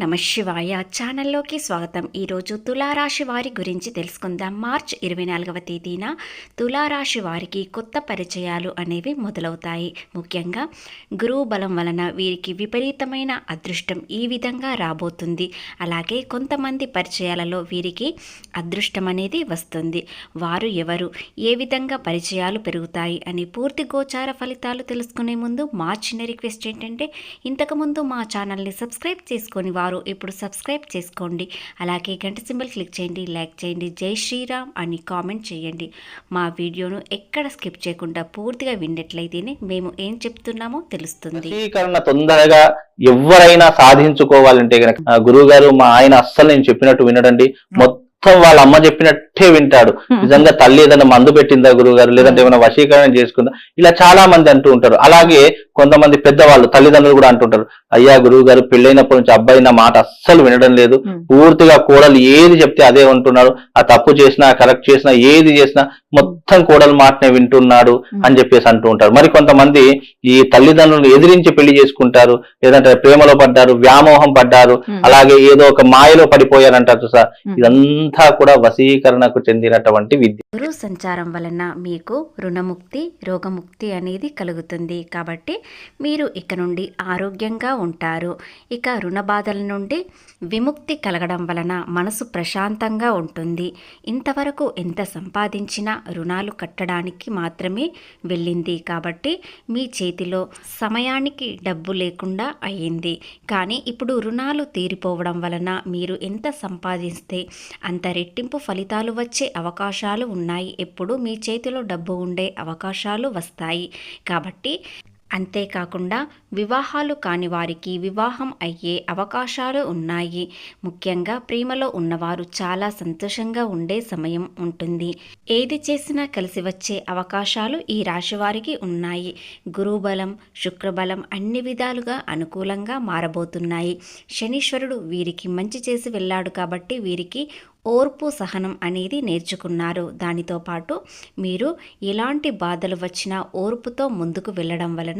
నమ శివాయ ఛానల్లోకి స్వాగతం. ఈరోజు తులారాశి వారి గురించి తెలుసుకుందాం. మార్చ్ 24వ తేదీన తులారాశి వారికి కొత్త పరిచయాలు అనేవి మొదలవుతాయి. ముఖ్యంగా గురువు బలం వలన వీరికి విపరీతమైన అదృష్టం ఈ విధంగా రాబోతుంది. అలాగే కొంతమంది పరిచయాలలో వీరికి అదృష్టం అనేది వస్తుంది. వారు ఎవరు, ఏ విధంగా పరిచయాలు పెరుగుతాయి అని పూర్తి గోచార ఫలితాలు తెలుసుకునే ముందు మా చిన్న రిక్వెస్ట్ ఏంటంటే, ఇంతకుముందు మా ఛానల్ని సబ్స్క్రైబ్ చేసుకొని వారు ఇప్పుడు సబ్స్క్రైబ్ చేసుకోండి. అలాగే గంట సింబల్ క్లిక్ చేయండి, లైక్ చేయండి, జై శ్రీరామ్ అని కామెంట్ చేయండి. మా వీడియోను ఎక్కడ స్కిప్ చేయకుండా పూర్తిగా విన్నట్లయితేనే మేము ఏం చెప్తున్నామో తెలుస్తుంది. తొందరగా ఎవరైనా సాధించుకోవాలంటే గనక గురువు గారు మా ఆయన అస్సలు నేను చెప్పినట్టు వినడండి, మొత్తం వాళ్ళ అమ్మ చెప్పినట్టే వింటాడు. నిజంగా తల్లి ఏదైనా మందు పెట్టిందా గురువు గారు, లేదంటే ఏమైనా వశీకరణ చేసుకుందా, ఇలా చాలా మంది అంటూ ఉంటారు. అలాగే కొంతమంది పెద్దవాళ్ళు తల్లిదండ్రులు కూడా అంటుంటారు, అయ్యా గురువు గారు పెళ్ళైనప్పటి నుంచి అబ్బాయి నా మాట అస్సలు వినడం లేదు, పూర్తిగా కోడలు ఏది చెప్తే అదే ఉంటున్నాడు, ఆ తప్పు చేసినా కరెక్ట్ చేసినా ఏది చేసినా మొత్తం కోడలు మాటనే వింటున్నాడు అని చెప్పేసి అంటూ ఉంటారు. మరి కొంతమంది ఈ తల్లిదండ్రులను ఎదిరించి పెళ్లి చేసుకుంటారు, లేదంటే ప్రేమలో పడ్డారు, వ్యామోహం పడ్డారు, అలాగే ఏదో ఒక మాయలో పడిపోయారంటారు సార్. ఇదంతా కూడా వశీకరణకు చెందినటువంటి విద్య. గురు సంచారం వలన మీకు రుణముక్తి, రోగముక్తి అనేది కలుగుతుంది. కాబట్టి మీరు ఇక నుండి ఆరోగ్యంగా ఉంటారు. ఇక రుణ బాధల నుండి విముక్తి కలగడం వలన మనసు ప్రశాంతంగా ఉంటుంది. ఇంతవరకు ఎంత సంపాదించినా రుణాలు కట్టడానికి మాత్రమే వెళ్ళింది. కాబట్టి మీ చేతిలో సమయానికి డబ్బు లేకుండా అయ్యింది. కానీ ఇప్పుడు రుణాలు తీరిపోవడం వలన మీరు ఎంత సంపాదిస్తే అంత రెట్టింపు ఫలితాలు వచ్చే అవకాశాలు ఉన్నాయి. ఎప్పుడు మీ చేతిలో డబ్బు ఉండే అవకాశాలు వస్తాయి. కాబట్టి అంతేకాకుండా వివాహాలు కాని వారికి వివాహం అయ్యే అవకాశాలు ఉన్నాయి. ముఖ్యంగా ప్రేమలో ఉన్నవారు చాలా సంతోషంగా ఉండే సమయం ఉంటుంది. ఏది చేసినా కలిసి వచ్చే అవకాశాలు ఈ రాశి వారికి ఉన్నాయి. గురుబలం, శుక్రబలం అన్ని విధాలుగా అనుకూలంగా మారబోతున్నాయి. శనీశ్వరుడు వీరికి మంచి చేసి వెళ్ళాడు కాబట్టి వీరికి ఓర్పు, సహనం అనేది నేర్చుకున్నారు. దానితో పాటు మీరు ఎలాంటి బాధలు వచ్చినా ఓర్పుతో ముందుకు వెళ్ళడం వలన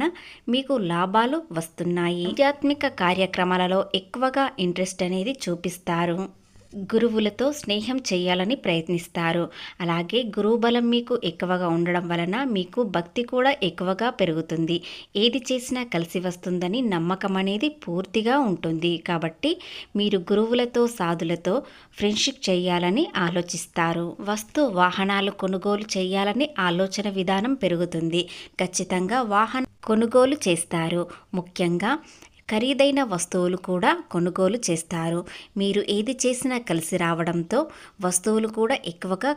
మీకు లాభాలు వస్తున్నాయి. ఆధ్యాత్మిక కార్యక్రమాలలో ఎక్కువగా ఇంట్రెస్ట్ అనేది చూపిస్తారు. గురువులతో స్నేహం చేయాలని ప్రయత్నిస్తారు. అలాగే గురువు బలం మీకు ఎక్కువగా ఉండడం వలన మీకు భక్తి కూడా ఎక్కువగా పెరుగుతుంది. ఏది చేసినా కలిసి వస్తుందని నమ్మకం అనేది పూర్తిగా ఉంటుంది. కాబట్టి మీరు గురువులతో, సాధులతో ఫ్రెండ్షిప్ చేయాలని ఆలోచిస్తారు. వస్తు వాహనాలు కొనుగోలు చేయాలని ఆలోచన విధానం పెరుగుతుంది. ఖచ్చితంగా వాహన కొనుగోలు చేస్తారు. ముఖ్యంగా ఖరీదైన వస్తువులు కూడా కొనుగోలు చేస్తారు. మీరు ఏది చేసినా కలిసి రావడంతో వస్తువులు కూడా ఎక్కువగా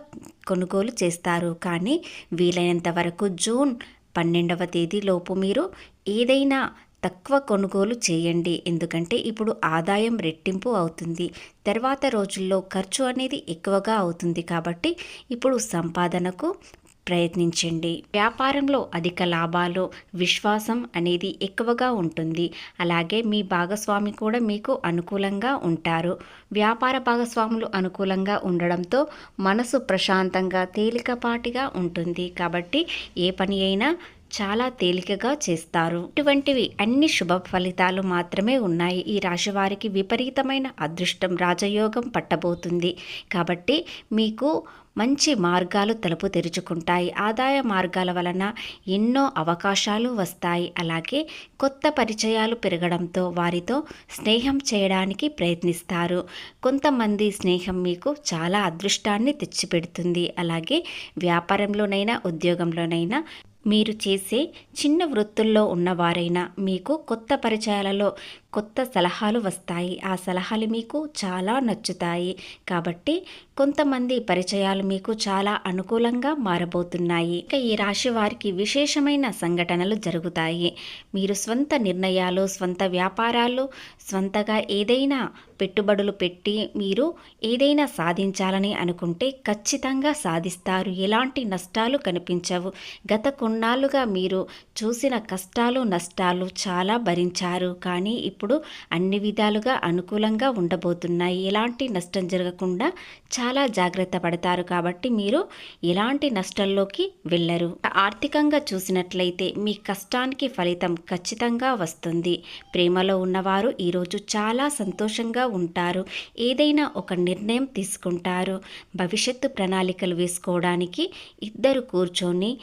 కొనుగోలు చేస్తారు. కానీ వీలైనంత వరకు జూన్ 12వ తేదీలోపు మీరు ఏదైనా తక్కువ కొనుగోలు చేయండి. ఎందుకంటే ఇప్పుడు ఆదాయం రెట్టింపు అవుతుంది. తర్వాత రోజుల్లో ఖర్చు అనేది ఎక్కువగా అవుతుంది. కాబట్టి ఇప్పుడు సంపాదనకు ప్రయత్నించండి. వ్యాపారంలో అధిక లాభాలు, విశ్వాసం అనేది ఎక్కువగా ఉంటుంది. అలాగే మీ భాగస్వామి కూడా మీకు అనుకూలంగా ఉంటారు. వ్యాపార భాగస్వాములు అనుకూలంగా ఉండడంతో మనసు ప్రశాంతంగా, తేలికపాటిగా ఉంటుంది. కాబట్టి ఏ పని అయినా చాలా తేలికగా చేస్తారు. ఇటువంటివి అన్ని శుభ ఫలితాలు మాత్రమే ఉన్నాయి. ఈ రాశి వారికి విపరీతమైన అదృష్టం, రాజయోగం పట్టబోతుంది. కాబట్టి మీకు మంచి మార్గాలు తలుపు తెరుచుకుంటాయి. ఆదాయ మార్గాల వలన ఎన్నో అవకాశాలు వస్తాయి. అలాగే కొత్త పరిచయాలు పెరగడంతో వారితో స్నేహం చేయడానికి ప్రయత్నిస్తారు. కొంతమంది స్నేహం మీకు చాలా అదృష్టాన్ని తెచ్చిపెడుతుంది. అలాగే వ్యాపారంలోనైనా, ఉద్యోగంలోనైనా, మీరు చేసే చిన్న వృత్తుల్లో ఉన్నవారైనా మీకు కొత్త పరిచయాలలో కొత్త సలహాలు వస్తాయి. ఆ సలహాలు మీకు చాలా నచ్చుతాయి. కాబట్టి కొంతమంది పరిచయాలు మీకు చాలా అనుకూలంగా మారబోతున్నాయి. ఇక ఈ రాశి వారికి విశేషమైన సంఘటనలు జరుగుతాయి. మీరు స్వంత నిర్ణయాలు, స్వంత వ్యాపారాలు, స్వంతగా ఏదైనా పెట్టుబడులు పెట్టి మీరు ఏదైనా సాధించాలని అనుకుంటే ఖచ్చితంగా సాధిస్తారు. ఎలాంటి నష్టాలు కనిపించవు. గత కొన్నాళ్ళుగా మీరు చూసిన కష్టాలు, నష్టాలు చాలా భరించారు. కానీ ఇప్పుడు ఇప్పుడు అన్ని విధాలుగా అనుకూలంగా ఉండబోతున్నాయి. ఎలాంటి నష్టం జరగకుండా చాలా జాగ్రత్త పడతారు కాబట్టి మీరు ఎలాంటి నష్టంలోకి వెళ్ళరు. ఆర్థికంగా చూసినట్లయితే మీ కష్టానికి ఫలితం ఖచ్చితంగా వస్తుంది. ప్రేమలో ఉన్నవారు ఈరోజు చాలా సంతోషంగా ఉంటారు. ఏదైనా ఒక నిర్ణయం తీసుకుంటారు. భవిష్యత్తు ప్రణాళికలు వేసుకోవడానికి ఇద్దరు కూర్చొని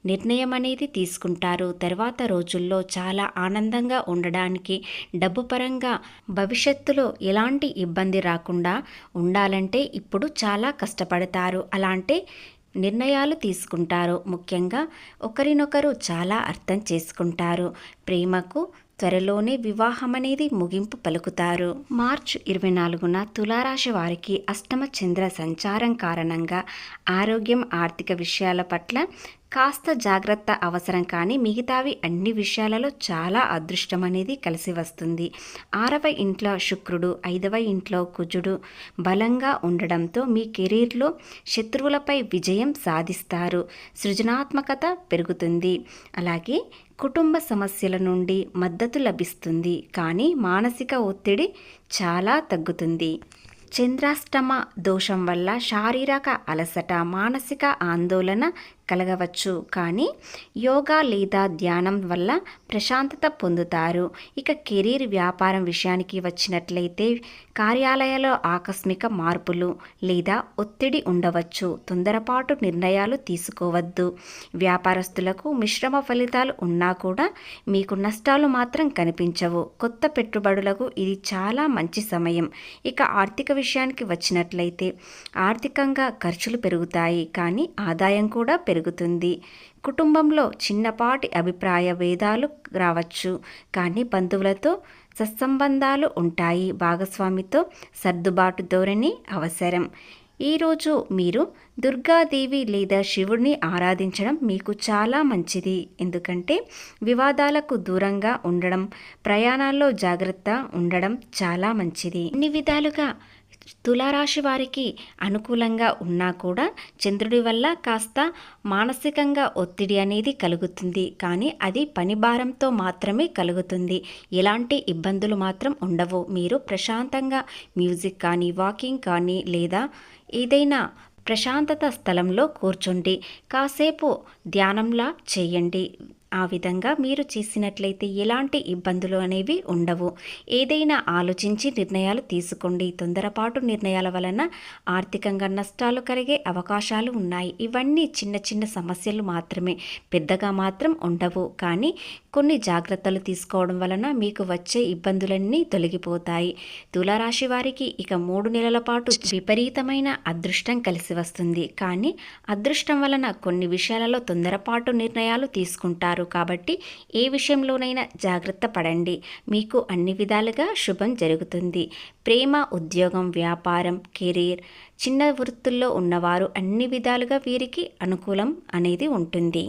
నిర్ణయం అనేది తీసుకుంటారు. తర్వాత రోజుల్లో చాలా ఆనందంగా ఉండడానికి, డబ్బు పరంగా భవిష్యత్తులో ఎలాంటి ఇబ్బంది రాకుండా ఉండాలంటే ఇప్పుడు చాలా కష్టపడతారు. అలాంటి నిర్ణయాలు తీసుకుంటారు. ముఖ్యంగా ఒకరినొకరు చాలా అర్థం చేసుకుంటారు. ప్రేమకు త్వరలోనే వివాహం అనేది ముగింపు పలుకుతారు. మార్చి 24న తులారాశి వారికి అష్టమ చంద్ర సంచారం కారణంగా ఆరోగ్యం, ఆర్థిక విషయాల పట్ల కాస్త జాగ్రత్త అవసరం. కానీ మిగతావి అన్ని విషయాలలో చాలా అదృష్టం అనేది కలిసి వస్తుంది. 6వ ఇంట్లో శుక్రుడు, 5వ ఇంట్లో కుజుడు బలంగా ఉండడంతో మీ కెరీర్లో శత్రువులపై విజయం సాధిస్తారు. సృజనాత్మకత పెరుగుతుంది. అలాగే కుటుంబ సమస్యల నుండి మద్దతు లభిస్తుంది. కానీ మానసిక ఒత్తిడి చాలా తగ్గుతుంది. చంద్రాష్టమ దోషం వల్ల శారీరక అలసట, మానసిక ఆందోళన కలగవచ్చు. కానీ యోగా లేదా ధ్యానం వల్ల ప్రశాంతత పొందుతారు. ఇక కెరీర్, వ్యాపారం విషయానికి వచ్చినట్లయితే కార్యాలయాల్లో ఆకస్మిక మార్పులు లేదా ఒత్తిడి ఉండవచ్చు. తొందరపాటు నిర్ణయాలు తీసుకోవద్దు. వ్యాపారస్తులకు మిశ్రమ ఫలితాలు ఉన్నా కూడా మీకు నష్టాలు మాత్రం కనిపించవు. కొత్త పెట్టుబడులకు ఇది చాలా మంచి సమయం. ఇక ఆర్థిక విషయానికి వచ్చినట్లయితే ఆర్థికంగా ఖర్చులు పెరుగుతాయి, కానీ ఆదాయం కూడా పెరుగుతుంది. కుటుంబంలో చిన్నపాటి అభిప్రాయ భేదాలు రావచ్చు, కానీ బంధువులతో సత్సంబంధాలు ఉంటాయి. భాగస్వామితో సర్దుబాటు ధోరణి అవసరం. ఈరోజు మీరు దుర్గాదేవి లేదా శివుడిని ఆరాధించడం మీకు చాలా మంచిది. ఎందుకంటే వివాదాలకు దూరంగా ఉండడం, ప్రయాణాల్లో జాగ్రత్త ఉండడం చాలా మంచిది. అన్ని విధాలుగా తులారాశి వారికి అనుకూలంగా ఉన్నా కూడా చంద్రుడి వల్ల కాస్త మానసికంగా ఒత్తిడి అనేది కలుగుతుంది. కానీ అది పని భారంతో మాత్రమే కలుగుతుంది. ఎలాంటి ఇబ్బందులు మాత్రం ఉండవు. మీరు ప్రశాంతంగా మ్యూజిక్ కానీ, వాకింగ్ కానీ లేదా ఏదైనా ప్రశాంతత స్థలంలో కూర్చోండి. కాసేపు ధ్యానంలా చేయండి. ఆ విధంగా మీరు చేసినట్లయితే ఎలాంటి ఇబ్బందులు అనేవి ఉండవు. ఏదైనా ఆలోచించి నిర్ణయాలు తీసుకోండి. తొందరపాటు నిర్ణయాల వలన ఆర్థికంగా నష్టాలు కలిగే అవకాశాలు ఉన్నాయి. ఇవన్నీ చిన్న చిన్న సమస్యలు మాత్రమే, పెద్దగా మాత్రం ఉండవు. కానీ కొన్ని జాగ్రత్తలు తీసుకోవడం వలన మీకు వచ్చే ఇబ్బందులన్నీ తొలగిపోతాయి. తులారాశి వారికి ఇక 3 నెలల పాటు విపరీతమైన అదృష్టం కలిసి వస్తుంది. కానీ అదృష్టం వలన కొన్ని విషయాలలో తొందరపాటు నిర్ణయాలు తీసుకుంటారు. కాబట్టి ఏ విషయంలోనైనా జాగ్రత్త పడండి. మీకు అన్ని విధాలుగా శుభం జరుగుతుంది. ప్రేమ, ఉద్యోగం, వ్యాపారం, కెరీర్, చిన్న వృత్తుల్లో ఉన్నవారు అన్ని విధాలుగా వీరికి అనుకూలం అనేది ఉంటుంది.